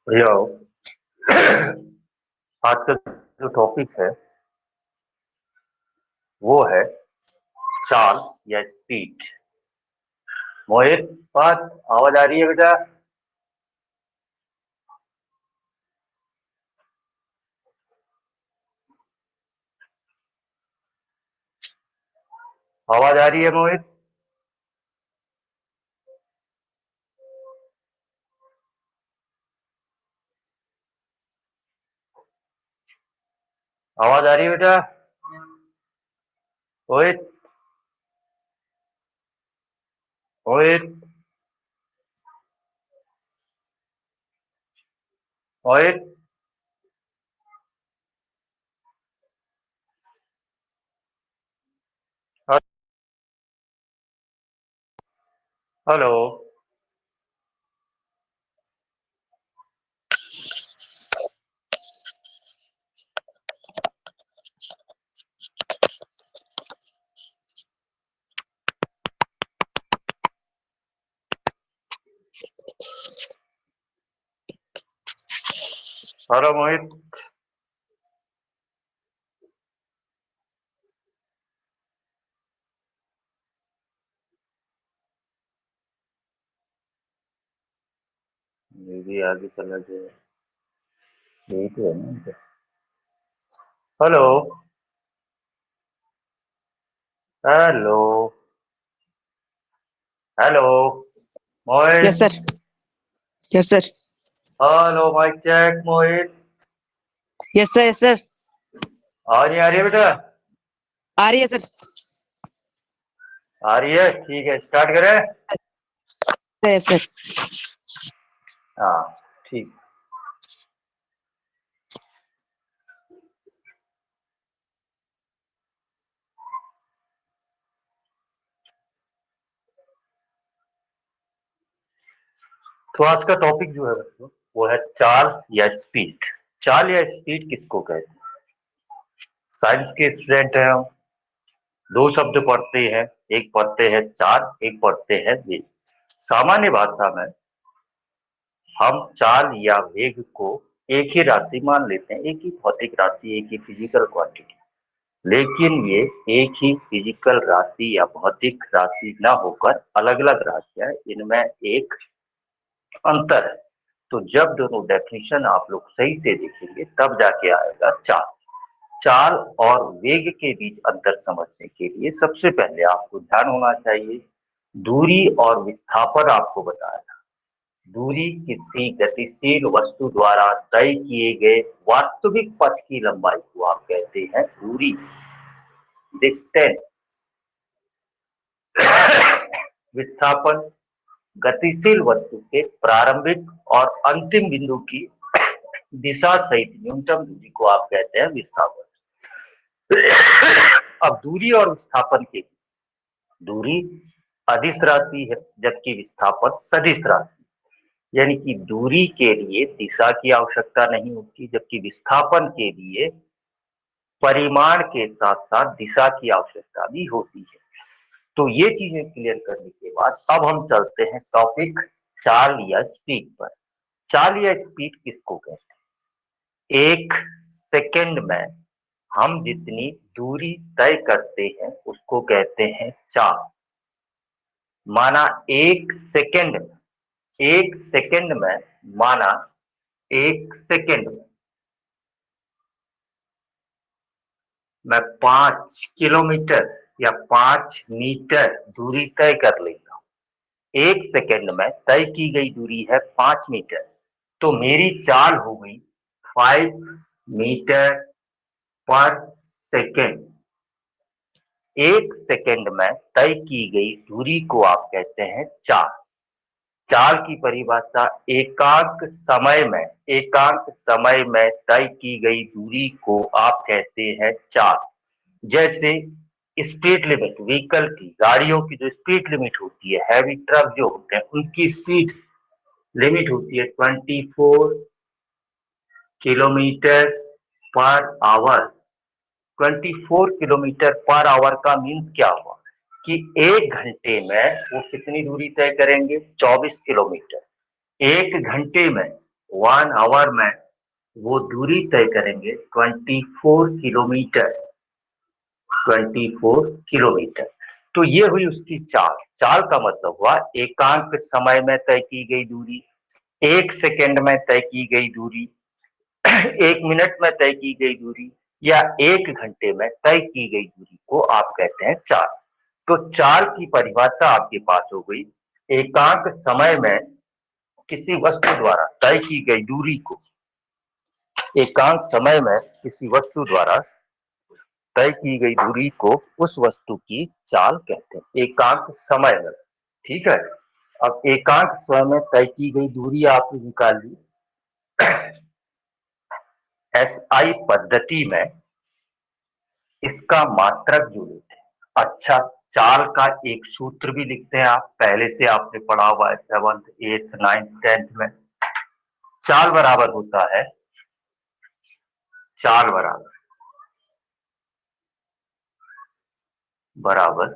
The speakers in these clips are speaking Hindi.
भैया आज का जो टॉपिक है वो है चाल या स्पीड। मोहित, बात आवाज आ रही है बेटा? आवाज आ रही है मोहित? आवाज आ रही है बेटा? मोहित, मोहित, मोहित। हेलो। हेलो मोहित। ये भी आगे चला गया। यही तो है ना। Hello, hello, hello yes Mohit. Sir. Yes sir. Hello, mike check Mohit. Yes sir. Yes sir. आवाज नहीं आ रही है बेटा? आ रही है सर। आ रही है, ठीक है, स्टार्ट करें। Yes sir. हाँ, ठीक। तो आज का टॉपिक जो है बच्चों वो है चाल या स्पीड। चाल या स्पीड किसको कहते हैं? साइंस के स्टूडेंट हैं हम। दो शब्द पढ़ते हैं, एक पढ़ते हैं चाल, एक पढ़ते हैं वेग। सामान्य भाषा में हम चाल या वेग को एक ही राशि मान लेते हैं, एक ही भौतिक राशि, एक ही फिजिकल क्वांटिटी। लेकिन ये एक ही फिजिकल राशि या भौतिक राशि ना होकर अलग अलग राशियां, इनमें एक अंतर है। तो जब दोनों डेफिनेशन आप लोग सही से देखेंगे तब जाके आएगा चाल। चाल और वेग के बीच अंतर समझने के लिए सबसे पहले आपको ध्यान होना चाहिए दूरी और विस्थापन आपको बताया। दूरी किसी गतिशील वस्तु द्वारा तय किए गए वास्तविक पथ की लंबाई को आप कहते हैं दूरी, डिस्टेंस। विस्थापन गतिशील वस्तु के प्रारंभिक और अंतिम बिंदु की दिशा सहित न्यूनतम दूरी को आप कहते हैं विस्थापन। अब दूरी और विस्थापन की दूरी अदिश राशि है जबकि विस्थापन सदिश राशि। यानी कि दूरी के लिए दिशा की आवश्यकता नहीं होती जबकि विस्थापन के लिए परिमाण के साथ साथ दिशा की आवश्यकता भी होती है। तो ये चीजें क्लियर करने के बाद अब हम चलते हैं टॉपिक चाल या स्पीड पर। चाल या स्पीड किसको कहते हैं? एक सेकंड में हम जितनी दूरी तय करते हैं उसको कहते हैं चाल। माना एक सेकंड में माना एक सेकंड में मैं 5 किलोमीटर या 5 मीटर दूरी तय कर लेता हूं। एक सेकंड में तय की गई दूरी है 5 मीटर, तो मेरी चाल हो गई 5 मीटर पर सेकेंड। एक सेकंड में तय की गई दूरी को आप कहते हैं चाल। चाल की परिभाषा एकांक समय में तय की गई दूरी को आप कहते हैं चाल। जैसे स्पीड लिमिट, व्हीकल की, गाड़ियों की जो स्पीड लिमिट होती है, हैवी ट्रक जो होते हैं उनकी स्पीड लिमिट होती है 24 kilometre per hour. 24 kilometre per hour का मीन्स क्या हुआ कि एक घंटे में वो कितनी दूरी तय करेंगे? 24 किलोमीटर। एक घंटे में 1 आवर में वो दूरी तय करेंगे 24 किलोमीटर। तो ये हुई उसकी चाल। चाल का मतलब हुआ एकांक समय में तय की गई दूरी, 1 सेकेंड में तय की गई दूरी, 1 मिनट में तय की गई दूरी या 1 घंटे में तय की गई दूरी को आप कहते हैं चाल। तो चाल की परिभाषा आपके पास हो गई, एकांक समय में किसी वस्तु द्वारा तय की गई दूरी को, एकांक समय में किसी वस्तु द्वारा तय की गई दूरी को उस वस्तु की चाल कहते हैं, एकांक समय में। ठीक है, अब एकांक समय में तय की गई दूरी आपने निकाल ली। एसआई पद्धति में इसका मात्रक जो लेते हैं। अच्छा, चाल का एक सूत्र भी लिखते हैं, आप पहले से आपने पढ़ा हुआ है 7th 8th 9th 10th में। चाल बराबर होता है, चाल बराबर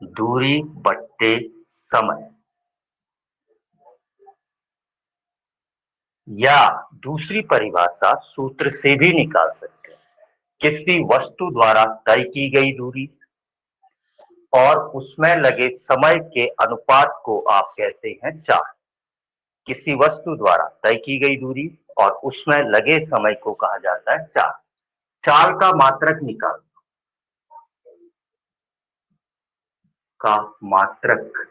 दूरी बट्टे समय, या दूसरी परिभाषा सूत्र से भी निकाल सकते हैं, किसी वस्तु द्वारा तय की गई दूरी और उसमें लगे समय के अनुपात को आप कहते हैं चाल। किसी वस्तु द्वारा तय की गई दूरी और उसमें लगे समय को कहा जाता है चाल। चाल का मात्रक निकाल, का मात्रक,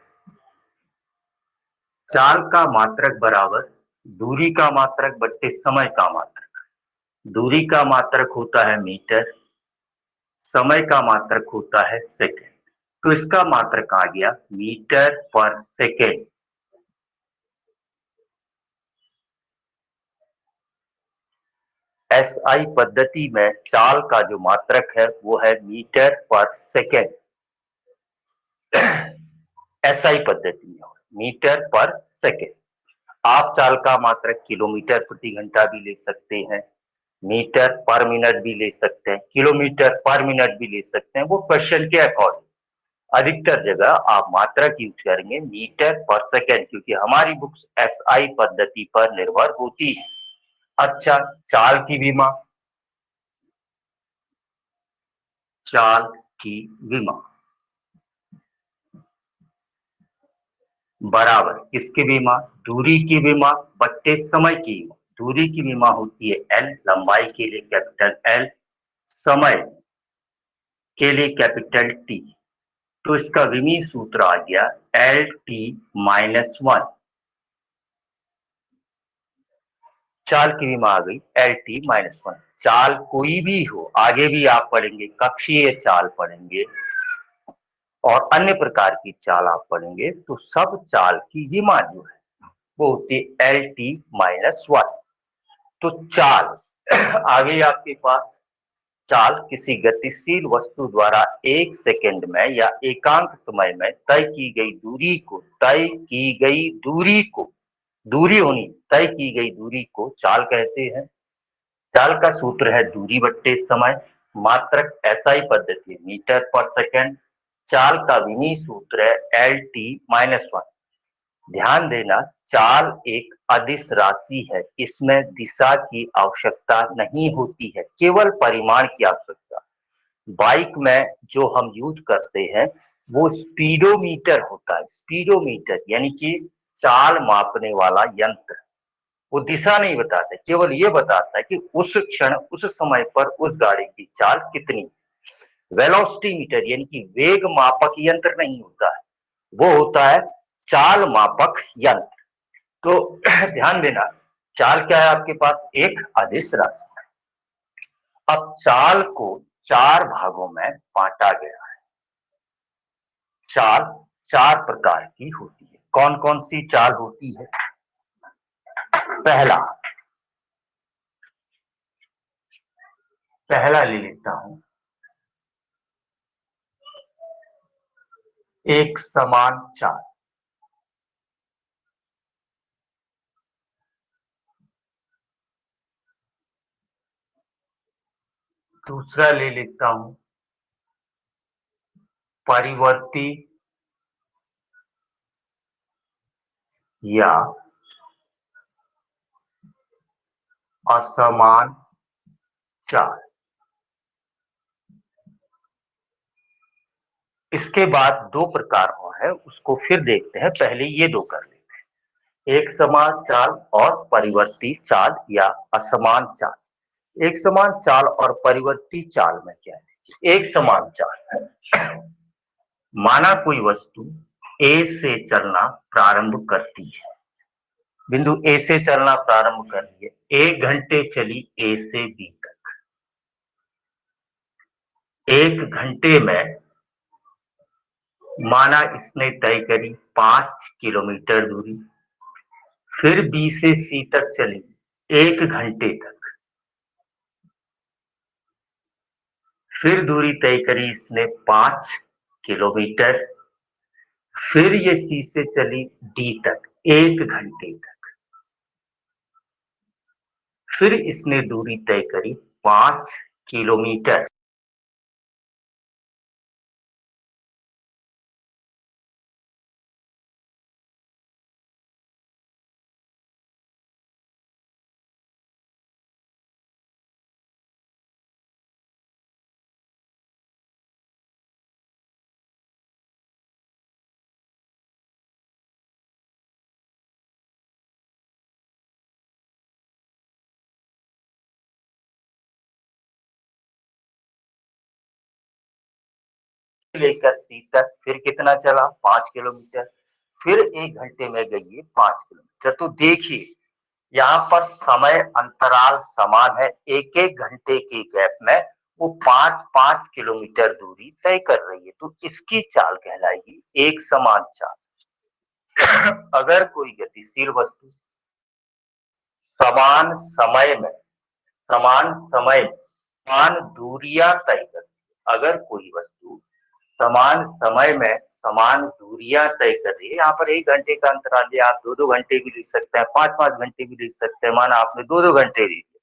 चाल का मात्रक बराबर दूरी का मात्रक बट्टे समय का मात्रक। दूरी का मात्रक होता है मीटर, समय का मात्रक होता है सेकंड। तो इसका मात्रक आ गया मीटर पर सेकेंड। एसआई पद्धति में चाल का जो मात्रक है वो है मीटर पर सेकेंड। एसआई पद्धति में मीटर पर सेकेंड। आप चाल का मात्रक किलोमीटर प्रति घंटा भी ले सकते हैं, मीटर पर मिनट भी ले सकते हैं, किलोमीटर पर मिनट भी ले सकते हैं, वो क्वेश्चन के अकॉर्डिंग। अधिकतर जगह आप मात्रक यूज करेंगे मीटर पर सेकेंड, क्योंकि हमारी बुक्स एसआई पद्धति पर निर्भर होती है। अच्छा, चाल की विमा, चाल की विमा बराबर किसकी विमा, दूरी की विमा बट्टे समय की विमा। दूरी की विमा होती है एल, लंबाई के लिए कैपिटल एल, समय के लिए कैपिटल टी। तो इसका विमी सूत्र आ गया एल टी -1। चाल की विमा आ गई एल टी -1। चाल कोई भी हो, आगे भी आप पढ़ेंगे, कक्षीय चाल पढ़ेंगे और अन्य प्रकार की चाल आप पढ़ेंगे, तो सब चाल की विमा जो है वो होती है एल टी -1। तो चाल आ गई आपके पास। चाल किसी गतिशील वस्तु द्वारा 1 सेकेंड में या एकांक समय में तय की गई दूरी को, तय की गई दूरी को, दूरी होनी, तय की गई दूरी को चाल कहते हैं। चाल का सूत्र है दूरी बट्टे समय, मात्रक एसआई पद्धति मीटर पर सेकेंड, चाल का विमी सूत्र है एल टी -1। ध्यान देना, चाल एक अदिश राशि है, इसमें दिशा की आवश्यकता नहीं होती है, केवल परिमाण की आवश्यकता। बाइक में जो हम यूज करते हैं वो स्पीडोमीटर होता है, स्पीडोमीटर यानी कि चाल मापने वाला यंत्र। वो दिशा नहीं बताता, केवल ये बताता है कि उस क्षण उस समय पर उस गाड़ी की चाल कितनी। वेलोसिटी मीटर यानी कि वेग मापक यंत्र नहीं होता है, वो होता है चाल मापक यंत्र। तो ध्यान देना, चाल क्या है आपके पास, एक अदिश राशि। अब चाल को 4 भागों में बांटा गया है। चाल 4 प्रकार की होती है। कौन कौन सी चाल होती है? पहला, पहला ले लेता हूं, एक समान चाल। दूसरा ले लेता हूं परिवर्ती या असमान चाल। इसके बाद दो प्रकार और है, उसको फिर देखते हैं, पहले ये दो कर लेते हैं। एक समान चाल और परिवर्ती चाल या असमान चाल। एक समान चाल और परिवर्ती चाल में क्या है? एक समान चाल है, माना कोई वस्तु ए से चलना प्रारंभ करती है, बिंदु ए से चलना प्रारंभ कर रही है, 1 घंटे चली ए से बी तक। 1 घंटे में माना इसने तय करी 5 किलोमीटर दूरी, फिर बी से सी तक चली 1 घंटे तक, फिर दूरी तय करी इसने 5 किलोमीटर, फिर ये सी से चली डी तक 1 घंटे तक, फिर इसने दूरी तय करी 5 किलोमीटर। लेकर सी तक फिर कितना चला? 5 किलोमीटर, फिर 1 घंटे में गई है 5 किलोमीटर। तो देखिए यहाँ पर समय अंतराल समान है, 1 1 घंटे के गैप में वो 5 5 किलोमीटर दूरी तय कर रही है, तो इसकी चाल कहलाएगी एक समान चाल। अगर कोई गतिशील वस्तु समान समय में समान दूरियां तय करती है, अगर कोई वस्तु समान समय में समान दूरियां तय कर रही है, यहाँ पर 1 घंटे का अंतराल है, आप 2 2 घंटे भी लिख सकते हैं, 5 5 घंटे भी लिख सकते हैं, माना आपने 2 2 घंटे लिखे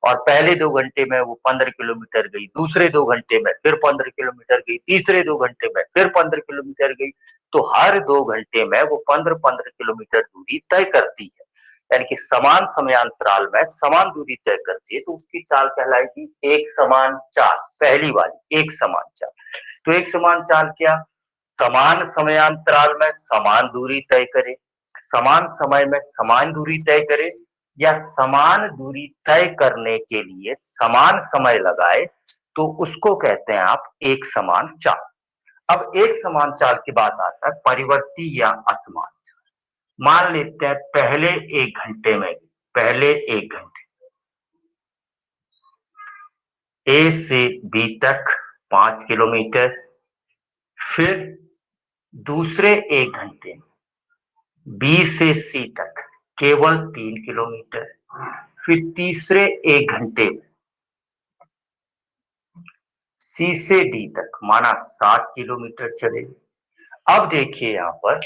और पहले 2 घंटे में वो 15 किलोमीटर गई, दूसरे 2 घंटे में फिर 15 किलोमीटर गई, तीसरे 2 घंटे में फिर 15 किलोमीटर गई, तो हर 2 घंटे में वो 15 15 किलोमीटर दूरी तय करती है, यानी कि समान समयांतराल में समान दूरी तय करती है, तो उसकी चाल कहलाएगी एक समान चाल। पहली वाली एक समान चाल। तो एक समान चाल क्या? समान समयांतराल में समान दूरी तय करे, समान समय में समान दूरी तय करे, या समान दूरी तय करने के लिए समान समय लगाए, तो उसको कहते हैं आप एक समान चाल। अब एक समान चाल की बात आता है परिवर्ती या असमान चाल। मान लेते हैं पहले 1 घंटे ए से बी तक 5 किलोमीटर, फिर दूसरे 1 घंटे बी से सी तक केवल 3 किलोमीटर, फिर तीसरे 1 घंटे सी से डी तक माना 7 किलोमीटर चले। अब देखिए यहाँ पर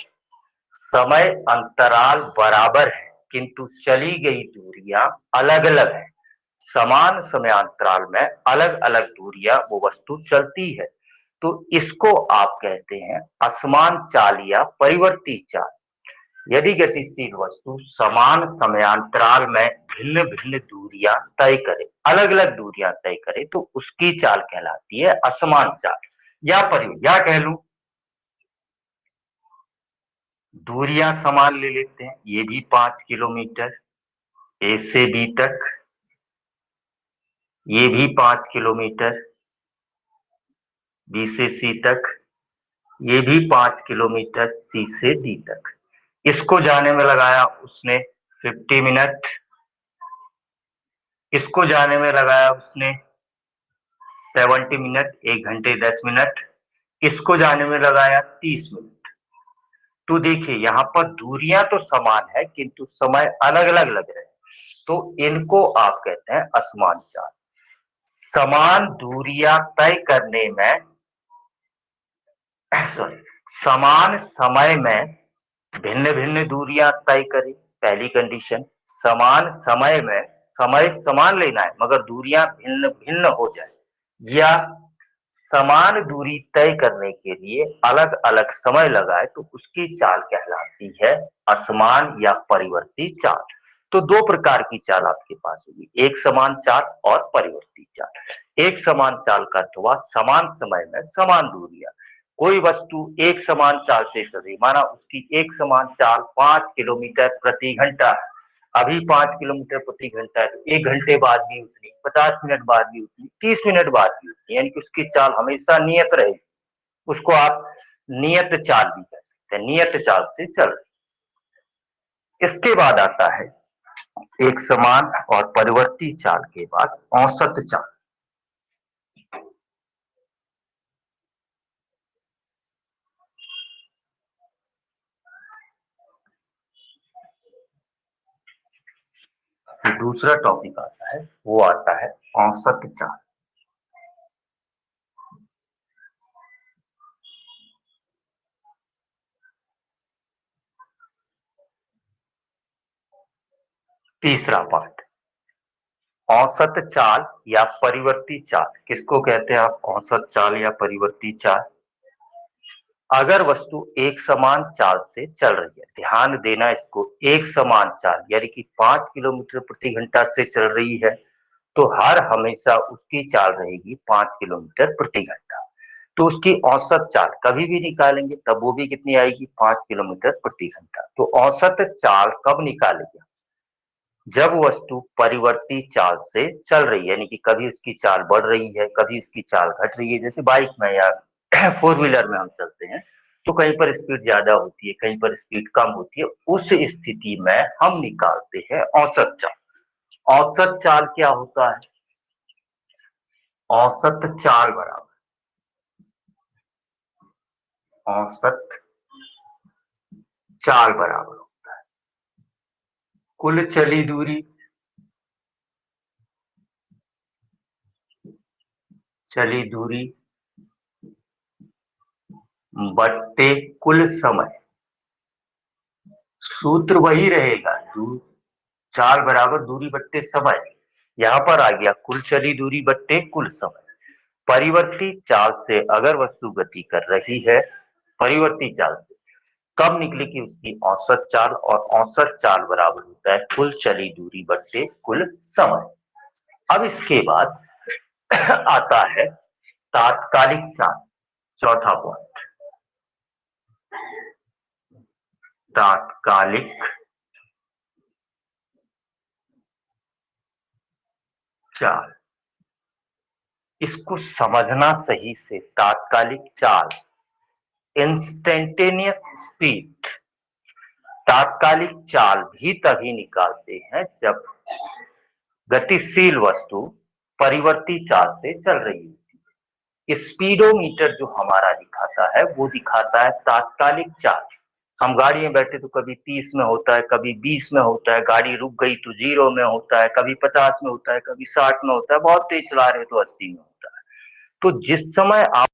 समय अंतराल बराबर है, किंतु चली गई दूरियां अलग अलग है। समान समयांतराल में अलग अलग दूरियां वो वस्तु चलती है, तो इसको आप कहते हैं असमान चाल या परिवर्ती चाल। यदि गतिशील वस्तु समान समयांतराल में भिन्न भिन्न दूरियां तय करे, अलग अलग दूरियां तय करे, तो उसकी चाल कहलाती है असमान चाल या कह लूं दूरियां समान ले लेते हैं, ये भी 5 किलोमीटर ए से बी तक, ये भी 5 किलोमीटर बी से सी तक, ये भी 5 किलोमीटर सी से डी तक। इसको जाने में लगाया उसने 50 मिनट, इसको जाने में लगाया उसने 70 मिनट, 1 घंटे 10 मिनट, इसको जाने में लगाया 30 मिनट। तो देखिए यहाँ पर दूरियां तो समान है, किंतु समय अलग अलग लग रहे हैं, तो इनको आप कहते हैं असमान चाल। समान दूरियां तय करने में सॉरी समान समय में भिन्न भिन्न दूरियां तय करें, पहली कंडीशन। समान समय में समय समान लेना है मगर दूरियां भिन्न भिन्न हो जाए, या समान दूरी तय करने के लिए अलग अलग समय लगाए तो उसकी चाल कहलाती है असमान या परिवर्ती चाल। तो दो प्रकार की चाल आपके पास होगी, एक समान चाल और परिवर्ती चाल। एक समान चाल का अर्थ हुआ समान समय में समान दूरियां। कोई वस्तु एक समान चाल से चल रही, माना उसकी एक समान चाल 5 किलोमीटर प्रति घंटा, अभी 5 किलोमीटर प्रति घंटा है, तो 1 घंटे बाद भी उतनी, 50 मिनट बाद भी उतनी, 30 मिनट बाद भी उतनी, यानी कि उसकी चाल हमेशा नियत रहेगी। उसको आप नियत चाल भी कह सकते हैं, नियत चाल से चल रही। इसके बाद आता है एक समान और परिवर्ती चाल के बाद औसत चाल। तो दूसरा टॉपिक आता है, वो आता है औसत चाल। तीसरा पार्ट, औसत चाल या परिवर्ती चाल किसको कहते हैं आप? औसत चाल या परिवर्ती चाल। अगर वस्तु एक समान चाल से चल रही है, ध्यान देना इसको, एक समान चाल यानी कि 5 किलोमीटर प्रति घंटा से चल रही है, तो हर हमेशा उसकी चाल रहेगी 5 किलोमीटर प्रति घंटा। तो उसकी औसत चाल कभी भी निकालेंगे तब वो भी कितनी आएगी? 5 किलोमीटर प्रति घंटा। तो औसत चाल कब निकालेंगे? जब वस्तु परिवर्ती चाल से चल रही है, यानी कि कभी उसकी चाल बढ़ रही है, कभी उसकी चाल घट रही है। जैसे बाइक में या 4 व्हीलर में हम चलते हैं तो कहीं पर स्पीड ज्यादा होती है, कहीं पर स्पीड कम होती है, उस स्थिति में हम निकालते हैं औसत चाल। औसत चाल क्या होता है? औसत चाल बराबर औसत चाल बराबर होता है कुल चली दूरी, चली दूरी बट्टे कुल समय। सूत्र वही रहेगा, चाल बराबर दूरी बट्टे समय। यहां पर आ गया कुल चली दूरी बट्टे कुल समय। परिवर्ती चाल से अगर वस्तु गति कर रही है, परिवर्ती चाल से कब निकलेगी उसकी औसत चाल, और औसत चाल बराबर होता है कुल चली दूरी बट्टे कुल समय। अब इसके बाद आता है तात्कालिक चाल, चौथा पॉइंट, तात्कालिक चाल। इसको समझना सही से, तात्कालिक चाल, इंस्टेंटेनियस स्पीड। तात्कालिक चाल भी तभी निकालते हैं जब गतिशील वस्तु परिवर्ती चाल से चल रही है। स्पीडोमीटर जो हमारा दिखाता है वो दिखाता है तात्कालिक चाल। हम गाड़ी में बैठे तो कभी 30 में होता है, कभी 20 में होता है, गाड़ी रुक गई तो 0 में होता है, कभी 50 में होता है, कभी 60 में होता है, बहुत तेज चला रहे तो 80 में होता है। तो जिस समय आप